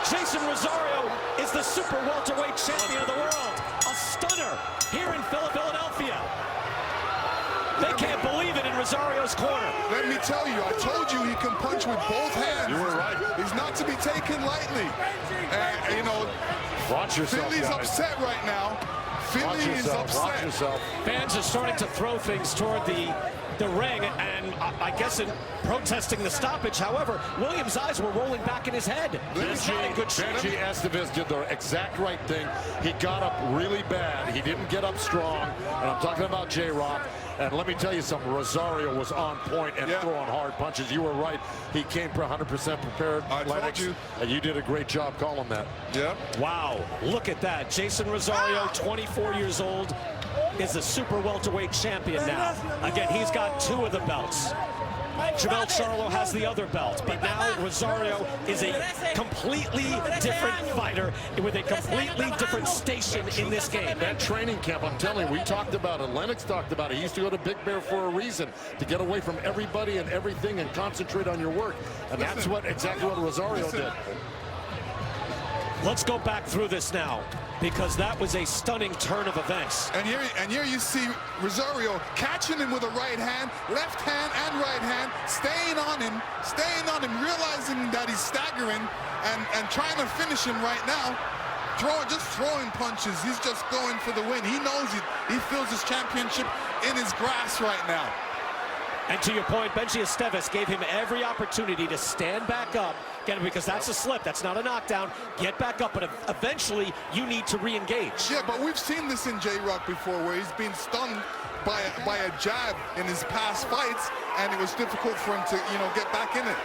Jeison Rosario is the super welterweight champion of the world. A stunner here in Philadelphia. They can't believe it in Rosario's corner. Let me tell you, I told you he can punch with both hands. You were right. He's not to be taken lightly. And, you know, watch yourself, Philly's guys. upset right now. Philly is upset. Watch yourself. Fans are starting to throw things toward the ring, and I guess in protesting the stoppage. However, Williams' eyes were rolling back in his head. He's not in good shape. Benji Estevez did the exact right thing. He got up really bad. He didn't get up strong. And I'm talking about Jrock. And let me tell you something, Rosario was on point and throwing hard punches. You were right. He came 100% prepared. I told you. And you did a great job calling that. Yep. Wow, look at that. Jeison Rosario, 24 years old, is a super welterweight champion now. Again, he's got 2 of the belts. Charlo has the other belt, but now Rosario is a completely different fighter with a completely different station in this game. That training camp, I'm telling you, we talked about it. Lennox talked about it. He used to go to Big Bear for a reason, to get away from everybody and everything and concentrate on your work. And that's exactly what Rosario did. Let's go back through this now, because that was a stunning turn of events. And here you see Rosario catching him with a right hand, left hand and right hand, staying on him, realizing that he's staggering and trying to finish him right now. Just throwing punches. He's just going for the win. He knows he feels his championship in his grasp right now. And to your point, Benji Estevez gave him every opportunity to stand back up, because that's a slip, that's not a knockdown. Get back up, but eventually you need to re-engage. Yeah, but we've seen this in Jrock before, where he's been stunned by a jab in his past fights, and it was difficult for him to, get back in it.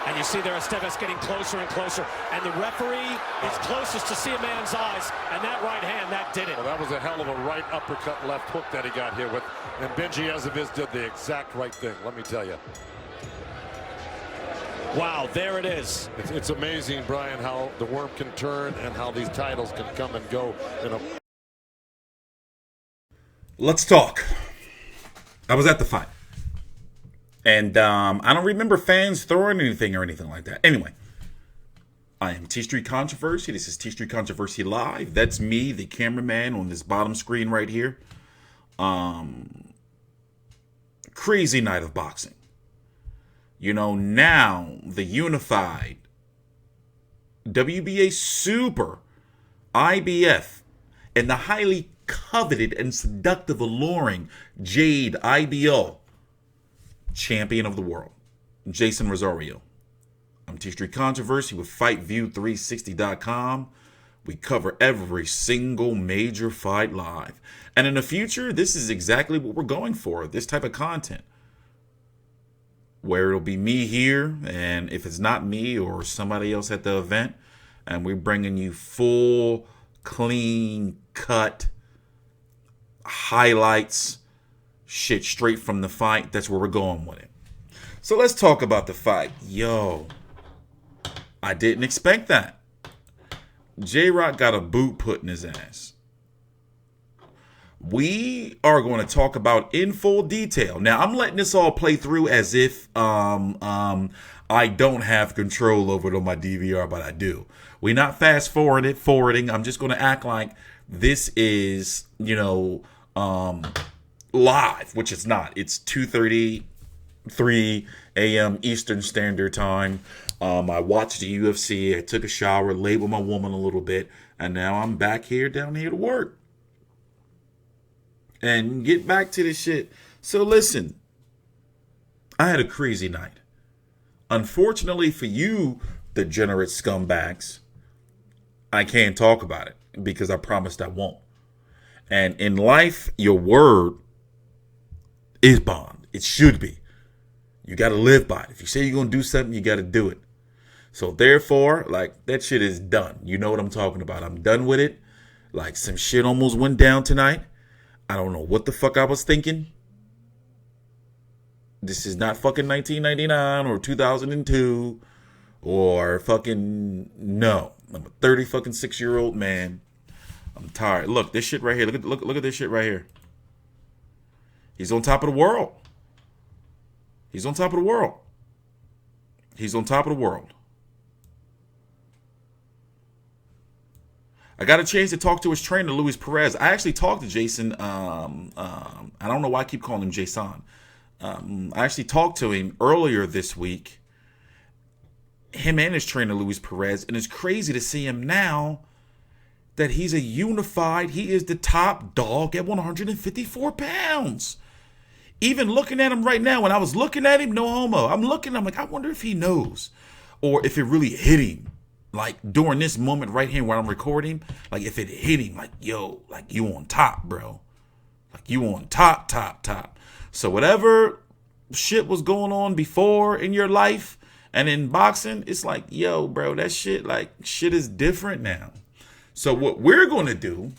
And you see there Estevez getting closer and closer, and the referee is closest to see a man's eyes, and that right hand, that did it. Well, that was a hell of a right uppercut left hook that he got here with, and Benji Estevez did the exact right thing, let me tell you. Wow, there it is. It's amazing, Brian, how the worm can turn and how these titles can come and go in a... Let's talk. I was at the fight. And I don't remember fans throwing anything or anything like that. Anyway, I am TstreeT Controversy. This is TstreeT Controversy Live. That's me, the cameraman on this bottom screen right here. Crazy night of boxing. Now the unified WBA Super IBF and the highly coveted and seductive, alluring Jade IBO champion of the world, Jeison Rosario. I'm TstreeT Controversy with FightView360.com. We cover every single major fight live. And in the future, this is exactly what we're going for, this type of content. Where it'll be me here, and if it's not me or somebody else at the event, and we're bringing you full, clean cut highlights, shit straight from the fight. That's where we're going with it. So let's talk about the fight. Yo, I didn't expect that. Jrock got a boot put in his ass. We are going to talk about in full detail. Now, I'm letting this all play through as if I don't have control over it on my DVR, but I do. We're not fast forwarding. I'm just going to act like this is, live, which it's not. It's 2:33 a.m. Eastern Standard Time. I watched the UFC. I took a shower, laid with my woman a little bit, and now I'm back here, down here to work. And get back to this shit. So listen, I had a crazy night. Unfortunately for you, degenerate scumbags, I can't talk about it because I promised I won't. And in life, your word is bond. It should be. You got to live by it. If you say you're going to do something, you got to do it. So therefore, that shit is done. You know what I'm talking about. I'm done with it. Some shit almost went down tonight. I don't know what the fuck I was thinking. This is not fucking 1999 or 2002 or fucking no. I'm a 36-year-old man. I'm tired. Look, this shit right here. Look at this shit right here. He's on top of the world. He's on top of the world. He's on top of the world. I got a chance to talk to his trainer, Luis Perez. I actually talked to Jeison. I don't know why I keep calling him Jeison. I actually talked to him earlier this week. Him and his trainer, Luis Perez. And it's crazy to see him now that he's a unified. He is the top dog at 154 pounds. Even looking at him right now, when I was looking at him, no homo, I'm like, I wonder if he knows. Or if it really hit him. Like, during this moment right here where I'm recording, like, if it hit him, like, yo, like, you on top, bro. Like, you on top. So whatever shit was going on before in your life and in boxing, it's like, yo, bro, that shit, like, shit is different now. So what we're going to do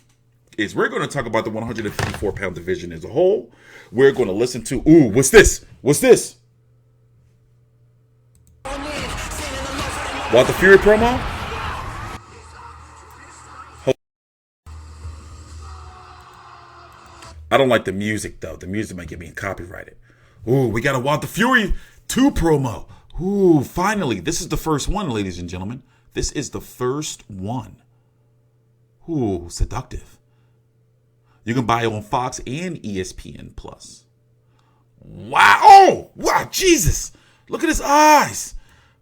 is we're going to talk about the 154-pound division as a whole. We're going to listen to, ooh, what's this? Want the Fury promo? I don't like the music, though. The music might get me copyrighted. Ooh, we got a Want the Fury 2 promo. Ooh, finally. This is the first one, ladies and gentlemen. This is the first one. Ooh, seductive. You can buy it on Fox and ESPN Plus. Wow. Oh, wow, Jesus. Look at his eyes.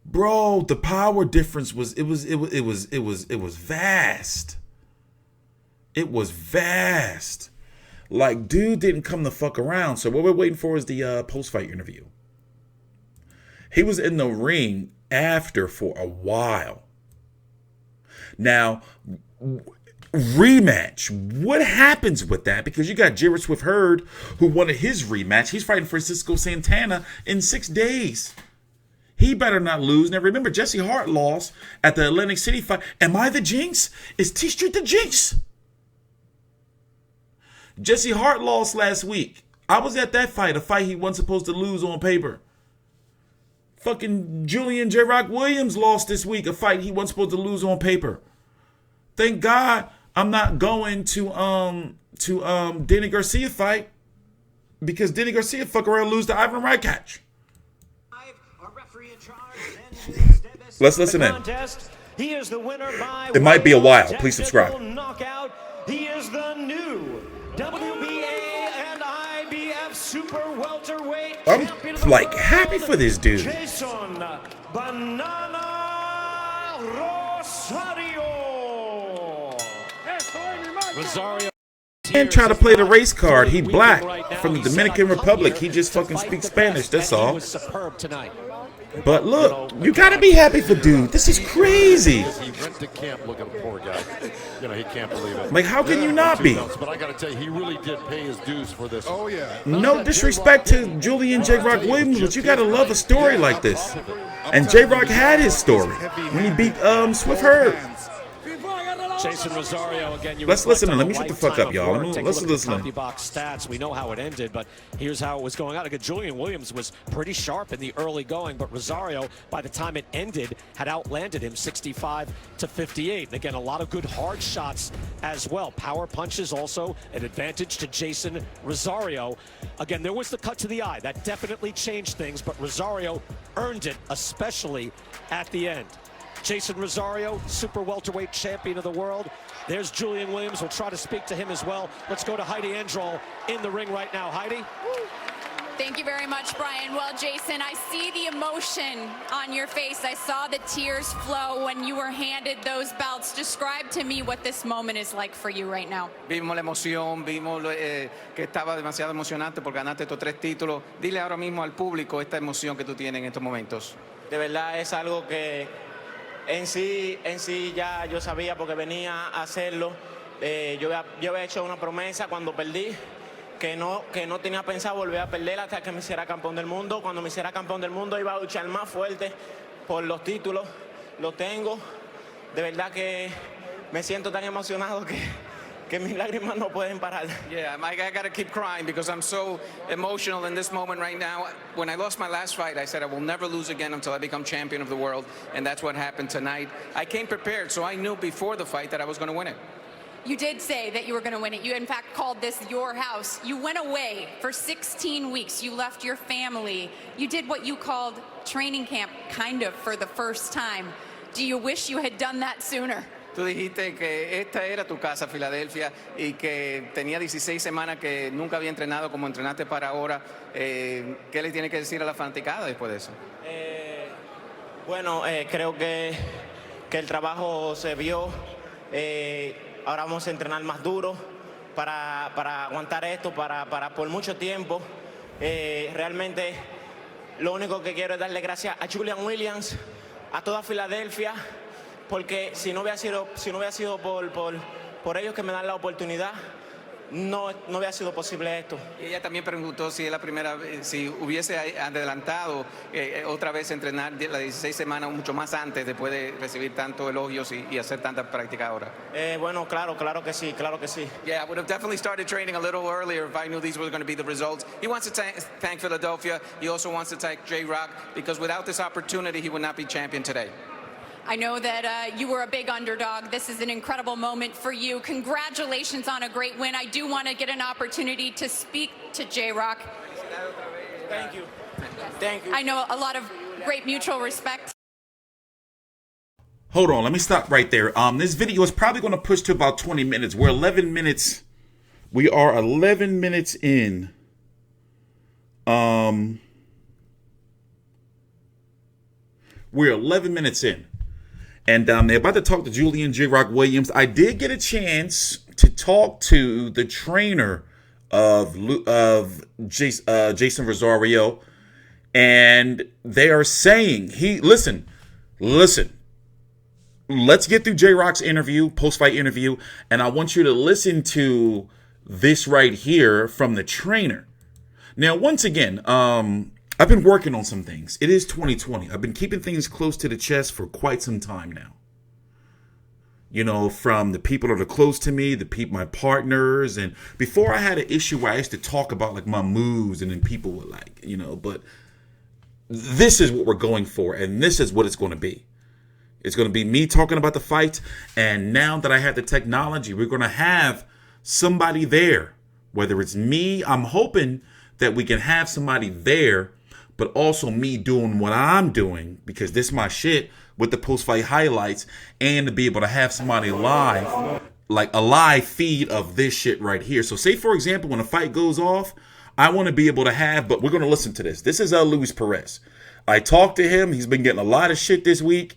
Bro, the power difference was vast. It was vast. Like, dude didn't come the fuck around. So what we're waiting for is the post-fight interview. He was in the ring after for a while. Now, rematch. What happens with that? Because you got Jarrett Swift Hurd, who wanted his rematch. He's fighting Francisco Santana in 6 days. He better not lose. Now, remember, Jesse Hart lost at the Atlantic City fight. Am I the jinx? Is TstreeT the jinx? Jesse Hart lost last week. I was at that fight, a fight he wasn't supposed to lose on paper. Fucking Julian Jrock Williams lost this week, a fight he wasn't supposed to lose on paper. Thank God I'm not going to Danny Garcia fight, because Danny Garcia fuck around and lose to Ivan Rakic. Let's listen in. He is the winner by it might be a while. Please subscribe. Knockout. He is the new WBA and IBF super welterweight I'm champion of the like world, happy for this dude. Jeison Banana Rosario. And try to play the race card. He black from the Dominican Republic. He just fucking speaks Spanish. That's all. He was superb tonight. But look, you gotta be happy for dude. This is crazy. He went to camp looking at the poor guy. You know, he can't believe it. Like, how can you not be? But I gotta tell you, he really did pay his dues for this. Oh, yeah. No disrespect to Julian Jrock Williams, but you gotta love a story like this. And Jrock had his story when he beat Swift Hurd. Jeison Rosario again. Let's listen. Let me shut the fuck up, y'all. Let's listen. Box stats. We know how it ended, but here's how it was going out. Again, Julian Williams was pretty sharp in the early going, but Rosario, by the time it ended, had outlanded him 65-58. And again, a lot of good hard shots as well. Power punches also an advantage to Jeison Rosario. Again, there was the cut to the eye. That definitely changed things, but Rosario earned it, especially at the end. Jeison Rosario, super welterweight champion of the world. There's Julian Williams. We'll try to speak to him as well. Let's go to Heidi Androl in the ring right now. Heidi? Thank you very much, Brian. Well, Jeison, I see the emotion on your face. I saw the tears flow when you were handed those belts. Describe to me what this moment is like for you right now. Vimos la emoción, vimos que estaba demasiado emocionante por ganarte estos 3 títulos. Dile ahora mismo al público esta emoción que tú tienes en estos momentos. De verdad es algo que en sí ya yo sabía porque venía a hacerlo. Yo había hecho una promesa cuando perdí, que no tenía pensado volver a perder hasta que me hiciera campeón del mundo. Cuando me hiciera campeón del mundo iba a luchar más fuerte por los títulos. Lo tengo. De verdad que me siento tan emocionado que mis lágrimas no pueden parar. Yeah, I gotta keep crying because I'm so emotional in this moment right now. When I lost my last fight, I said I will never lose again until I become champion of the world, and that's what happened tonight. I came prepared, so I knew before the fight that I was going to win it. You did say that you were going to win it. You, in fact, called this your house. You went away for 16 weeks. You left your family. You did what you called training camp, kind of, for the first time. Do you wish you had done that sooner? Tú dijiste que esta era tu casa, Filadelfia, y que tenía 16 semanas que nunca había entrenado como entrenaste para ahora. ¿Qué le tienes que decir a la fanaticada después de eso? Bueno, creo que el trabajo se vio. Ahora vamos a entrenar más duro para aguantar esto para por mucho tiempo. Realmente lo único que quiero es darle gracias a Julian Williams, a toda Filadelfia, porque si no hubiera sido por ellos que me dan la oportunidad, no hubiera sido posible esto. Y ella también preguntó si es la primera vez, si hubiese adelantado otra vez entrenar las 16 semanas mucho más antes, después de recibir tantos elogios y hacer tanta práctica ahora. Bueno, claro que sí. Yeah, I would have definitely started training a little earlier if I knew these were going to be the results. He wants to thank Philadelphia. He also wants to thank Jrock, because without this opportunity, he would not be champion today. I know that you were a big underdog. This is an incredible moment for you. Congratulations on a great win. I do want to get an opportunity to speak to Jrock. Thank you. I know a lot of great mutual respect. Hold on, let me stop right there. This video is probably going to push to about 20 minutes. We're 11 minutes. We are 11 minutes in. We're 11 minutes in. And they're about to talk to Julian Jrock Williams. I did get a chance to talk to the trainer of Jeison Rosario, and they are saying listen. Let's get through Jrock's interview, post-fight interview, and I want you to listen to this right here from the trainer. Now, once again, I've been working on some things. It is 2020. I've been keeping things close to the chest for quite some time now. You know, from the people that are close to me, my partners, and before I had an issue where I used to talk about like my moves, and then people were like, you know, but this is what we're going for, and this is what it's going to be. It's going to be me talking about the fight, and now that I have the technology, we're going to have somebody there. Whether it's me, I'm hoping that we can have somebody there, but also me doing what I'm doing, because this is my shit, with the post-fight highlights, and to be able to have somebody live, like a live feed of this shit right here. So say, for example, when a fight goes off, I want to be able to have, but we're going to listen to this. This is Luis Perez. I talked to him. He's been getting a lot of shit this week.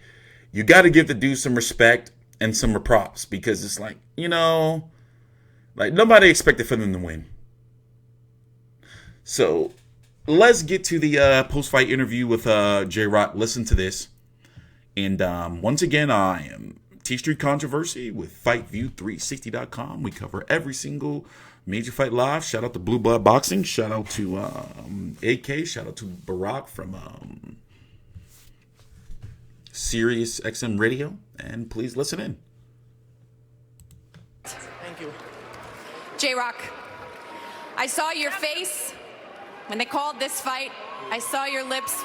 You got to give the dude some respect and some props, because it's like, you know, like nobody expected for them to win. So let's get to the post-fight interview with Jrock. Listen to this. And once again, I am TstreeT Controversy with FightView360.com. We cover every single major fight live. Shout out to Blue Blood Boxing. Shout out to AK. Shout out to Barack from Sirius XM Radio. And please listen in. Thank you. Jrock, I saw your face when they called this fight. I saw your lips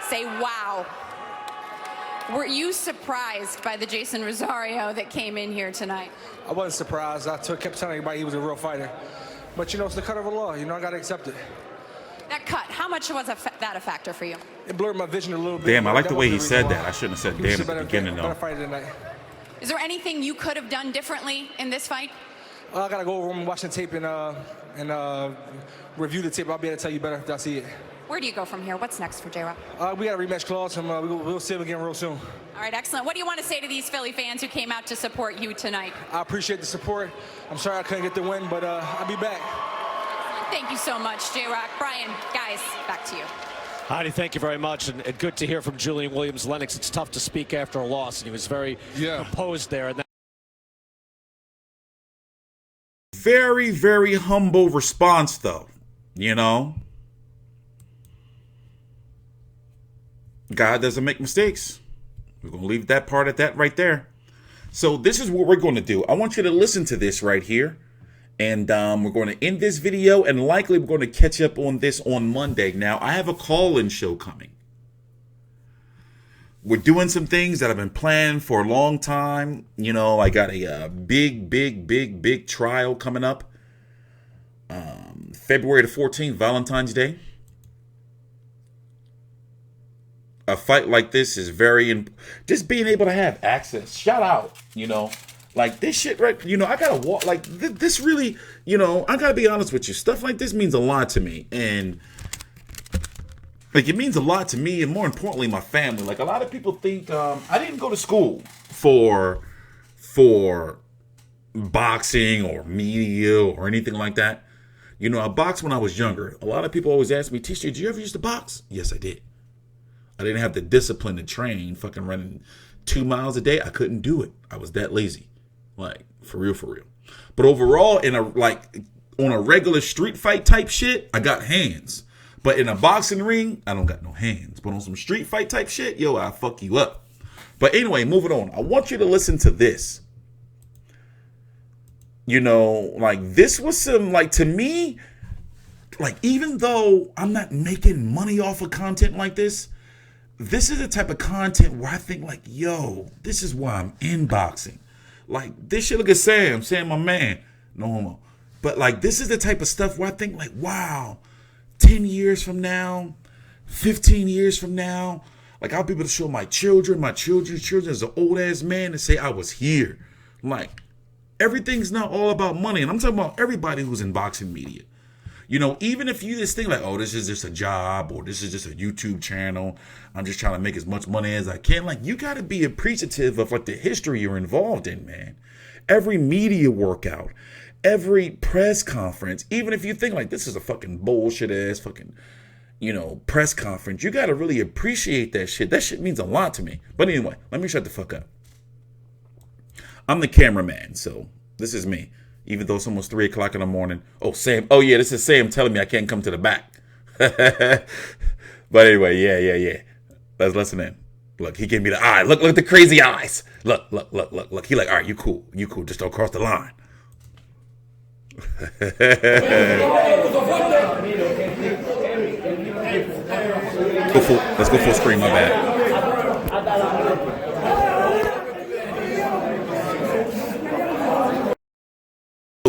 say, wow. Were you surprised by the Jeison Rosario that came in here tonight? I wasn't surprised. I kept telling everybody he was a real fighter. But, you know, it's the cut of the law. You know, I got to accept it. That cut, how much was that a factor for you? It blurred my vision a little bit. Damn, I like the way he said that. I shouldn't have said damn at the beginning, though. Better fighter tonight. Is there anything you could have done differently in this fight? I got to go over and watch the tape and review the tape. I'll be able to tell you better after I see it. Where do you go from here? What's next for Jrock? We got a rematch clause, and we'll see him again real soon. All right, excellent. What do you want to say to these Philly fans who came out to support you tonight? I appreciate the support. I'm sorry I couldn't get the win, but I'll be back. Thank you so much, Jrock. Brian, guys, back to you. Heidi, thank you very much, and good to hear from Julian Williams-Lennox. It's tough to speak after a loss, and he was very composed there. And very, very humble response, though. You know? God doesn't make mistakes. We're going to leave that part at that right there. So this is what we're going to do. I want you to listen to this right here. And we're going to end this video. And likely we're going to catch up on this on Monday. Now, I have a call-in show coming. We're doing some things that I've been planning for a long time. You know, I got a big trial coming up. February the 14th, Valentine's Day. a fight like this is very, just being able to have access. Shout out, you know, like this shit, right? You know, I gotta walk, like this really, you know, I gotta be honest with you. Stuff like this means a lot to me. And like, it means a lot to me, and more importantly, my family. Like, a lot of people think I didn't go to school for boxing or media or anything like that. You know, I boxed when I was younger. A lot of people always ask me, TstreeT, did you ever used to box? Yes, I did. I didn't have the discipline to train, fucking running 2 miles a day. I couldn't do it. I was that lazy. Like, for real, for real. But overall, on a regular street fight type shit, I got hands. But in a boxing ring, I don't got no hands. But on some street fight type shit, yo, I'll fuck you up. But anyway, moving on. I want you to listen to this. You know, like, this was some, like, to me, like, even though I'm not making money off of content like this is the type of content where I think, like, yo, this is why I'm in boxing. Like, this shit, look at Sam, my man. No homo. But, like, this is the type of stuff where I think, like, wow, 10 years from now, 15 years from now, like, I'll be able to show my children's children as an old-ass man and say I was here. Like, everything's not all about money. And I'm talking about everybody who's in boxing media. You know, even if you just think like, oh, this is just a job or this is just a YouTube channel, I'm just trying to make as much money as I can. Like, you got to be appreciative of like the history you're involved in, man. Every media workout, every press conference, even if you think like this is a fucking bullshit ass fucking, you know, press conference, you got to really appreciate that shit. That shit means a lot to me. But anyway, let me shut the fuck up. I'm the cameraman, so this is me. Even though it's almost 3 o'clock in the morning. Oh, Sam. Oh, yeah, this is Sam telling me I can't come to the back. But anyway, yeah. Let's listen in. Look, he gave me the eye. Look at the crazy eyes. Look. He like, all right, you cool. Just don't cross the line. Let's go full screen, my bad.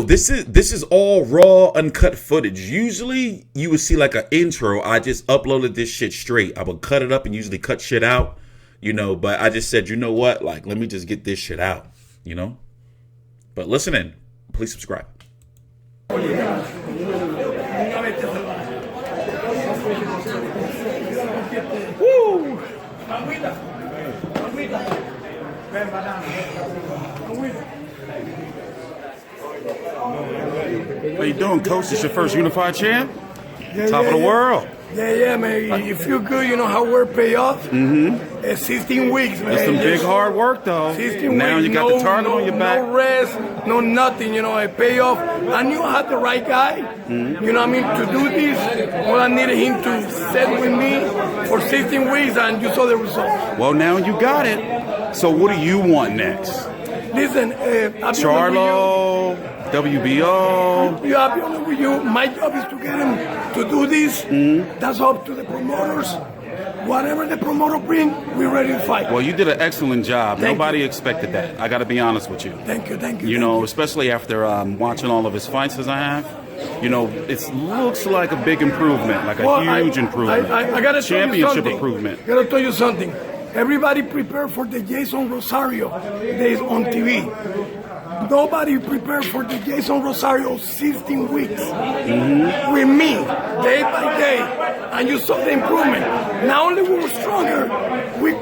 This is all raw, uncut footage. Usually you would see like an intro. I just uploaded this shit straight. I would cut it up and usually cut shit out, you know, but I just said, you know what? Like, let me just get this shit out, you know? But listen in. Please subscribe. Woo! How you doing, Coach? It's your first unified champ? Top of the world. Yeah, man. You feel good. You know how work pay off? Mm-hmm. It's 16 weeks, man. It's some big hard work, though. 16 now weeks. You got the target on your back. No rest, no nothing. You know, it pay off. I knew I had the right guy, you know what I mean, to do this. All I needed him to sit with me for 16 weeks, and you saw the results. Well, now you got it. So what do you want next? Listen, Charlo, WBO. I'll be honest with you. My job is to get him to do this. That's up to the promoters. Whatever the promoter bring, we're ready to fight. Well, you did an excellent job. Thank Nobody you. expected that. I got to be honest with you. Thank you. You know, especially after watching all of his fights as I have. You know, it looks like a big improvement, like a huge improvement. I got to tell you championship something. improvement. I got to tell you something. Everybody prepare for the Jeison Rosario days on TV. Nobody prepared for the Jeison Rosario 16 weeks with me, day by day, and you saw the improvement. Not only we were stronger, we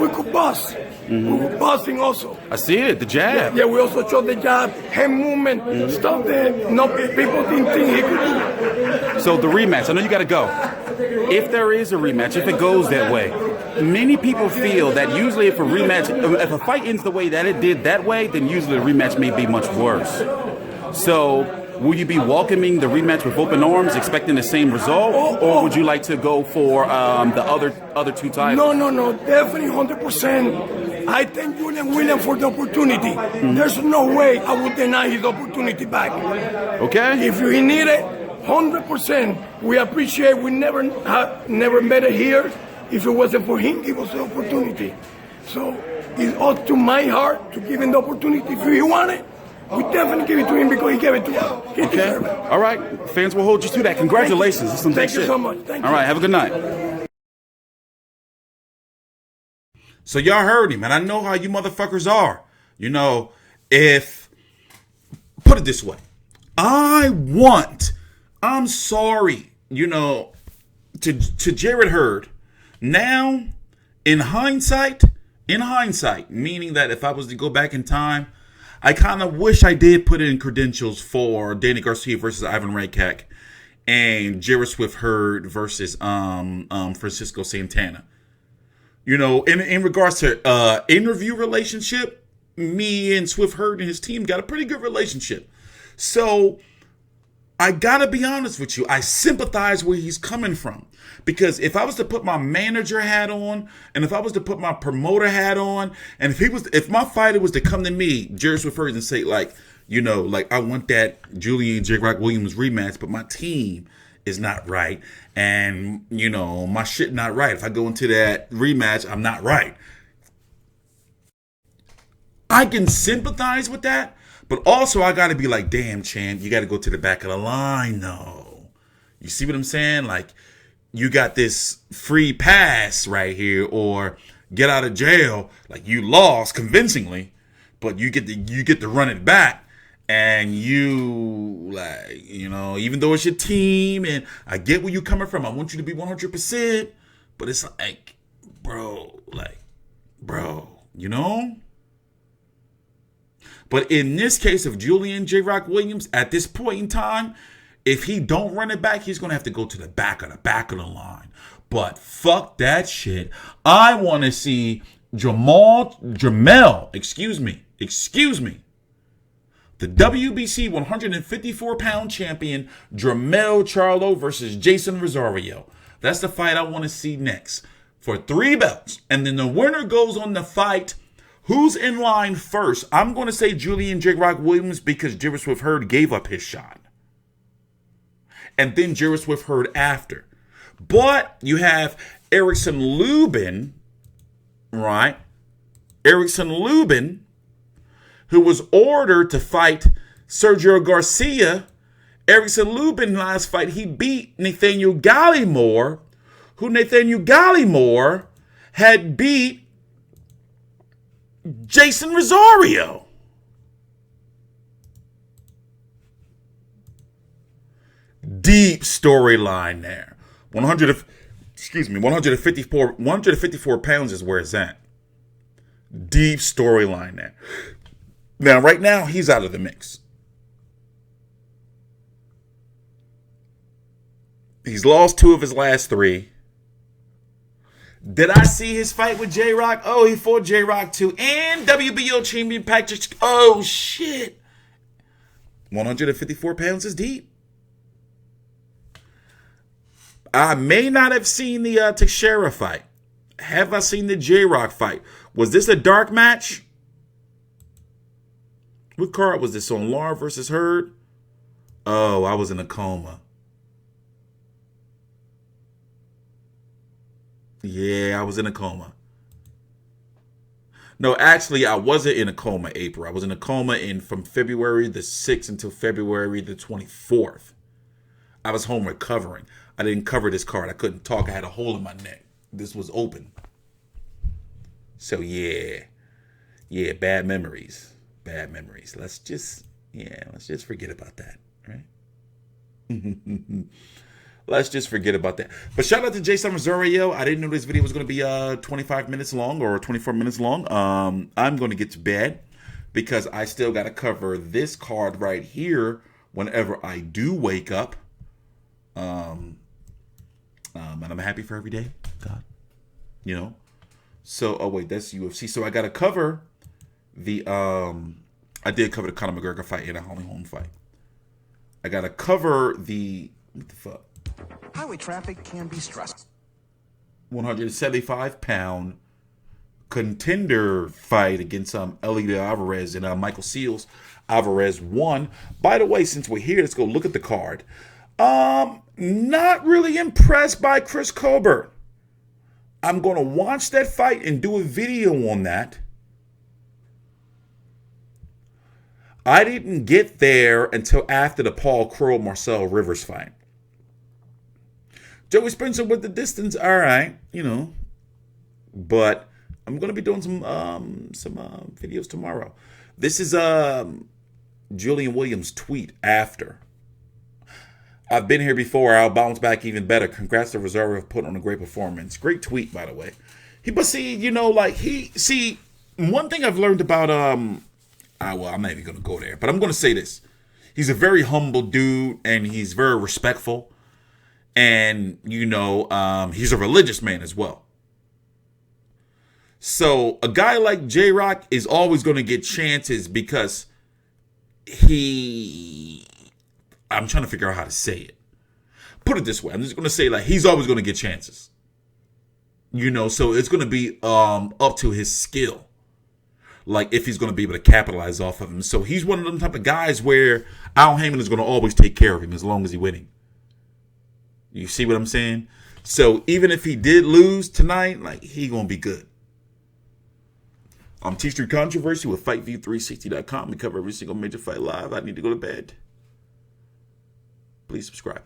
could bust. We were busting also. I see it, the jab. Yeah, we also showed the jab, hand movement, stuff that people didn't think he could do. So the rematch, I know you got to go. If there is a rematch, if it goes that way, many people feel that usually if a fight ends the way that it did that way, then usually the rematch may be much worse. So will you be welcoming the rematch with open arms, expecting the same result, or would you like to go for the other two titles? No, definitely 100%. I thank Julian for the opportunity. There's no way I would deny his opportunity back. Okay. If he need it, 100%. We appreciate. We never met it here. If it wasn't for him, give us the opportunity. So it's up to my heart to give him the opportunity. If he want it, we definitely give it to him because he gave it to us. He deserves it. All right. Fans will hold you to that. Congratulations. That's some big Thank you shit. so much. Thank you. All right. Have a good night. So y'all heard him, and I know how you motherfuckers are. You know, put it this way, I'm sorry, you know, to Jarrett Hurd. Now, in hindsight, meaning that if I was to go back in time, I kind of wish I did put in credentials for Danny Garcia versus Ivan Radcak and Jarrett Swift Hurd versus Francisco Santana. You know, in regards to interview relationship, me and Swift Hurd and his team got a pretty good relationship. So I gotta be honest with you, I sympathize where he's coming from. Because if I was to put my manager hat on, and if I was to put my promoter hat on, and if my fighter was to come to me, Jarrett Swift Hurd, and say, like, you know, like, I want that Julian Jrock Williams rematch, but my team is not right, and, you know, my shit not right. If I go into that rematch, I'm not right. I can sympathize with that, but also I gotta be like, damn, champ, you gotta go to the back of the line, though. You see what I'm saying? Like, you got this free pass right here, or get out of jail. Like, you lost convincingly, but you get to run it back. And you, like, you know, even though it's your team, and I get where you're coming from, I want you to be 100%, but it's like, bro, you know? But in this case of Julian Jrock Williams, at this point in time, if he don't run it back, he's going to have to go to the back of the line. But fuck that shit. I want to see Jamel, excuse me, the WBC 154-pound champion, Jermell Charlo versus Jeison Rosario. That's the fight I want to see next for 3 belts. And then the winner goes on to fight. Who's in line first? I'm going to say Julian Jrock Williams because Jarrett Swift Hurd gave up his shot. And then Jarrett Swift Hurd after. But you have Erickson Lubin, right? Erickson Lubin, who was ordered to fight Sergio Garcia. Erickson Lubin, last fight, he beat Nathaniel Gallimore, who Nathaniel Gallimore had beat Jeison Rosario. Deep storyline there. 154 pounds is where it's at. Deep storyline there. Now, right now, he's out of the mix. He's lost 2 of his last 3. Did I see his fight with Jrock? Oh, he fought Jrock too. And WBO champion Patrick. Oh, shit. 154 pounds is deep. I may not have seen the Teixeira fight. Have I seen the Jrock fight? Was this a dark match? What card was this on? Lar versus Hurd? Oh, I was in a coma. Yeah, I was in a coma. No, actually, I wasn't in a coma, April. I was in a coma from February the 6th until February the 24th. I was home recovering. I didn't cover this card. I couldn't talk. I had a hole in my neck. This was open. So, yeah. Yeah, bad memories. Bad memories. Let's just forget about that, right? Let's just forget about that. But shout out to Jeison Rosario. I didn't know this video was going to be 25 minutes long or 24 minutes long. I'm going to get to bed because I still got to cover this card right here whenever I do wake up. And I'm happy for every day. God, you know. So, oh wait, that's UFC. So I got to cover the I did cover the Conor McGregor fight and a Holly Holm fight. I got to cover the what the fuck. Highway traffic can be stressful. 175-pound contender fight against Elio Alvarez and Michael Seals. Alvarez won. By the way, since we're here, let's go look at the card. Not really impressed by Chris Colbert. I'm going to watch that fight and do a video on that. I didn't get there until after the Paul Crow-Marcel Rivers fight. Joey Spencer with the distance, all right, you know. But I'm going to be doing some videos tomorrow. This is Julian Williams' tweet after. I've been here before. I'll bounce back even better. Congrats to Rosario for putting on a great performance. Great tweet, by the way. One thing I've learned about I'm not even going to go there, but I'm going to say this. He's a very humble dude, and he's very respectful. And, he's a religious man as well. So a guy like Jrock is always going to get chances because I'm trying to figure out how to say it. Put it this way. I'm just going to say, he's always going to get chances. So it's going to be up to his skill. If he's going to be able to capitalize off of him. So he's one of them type of guys where Al Heyman is going to always take care of him as long as he's winning. You see what I'm saying? So even if he did lose tonight, he going to be good. I'm TstreeT Controversy with FightView360.com. We cover every single major fight live. I need to go to bed. Please subscribe.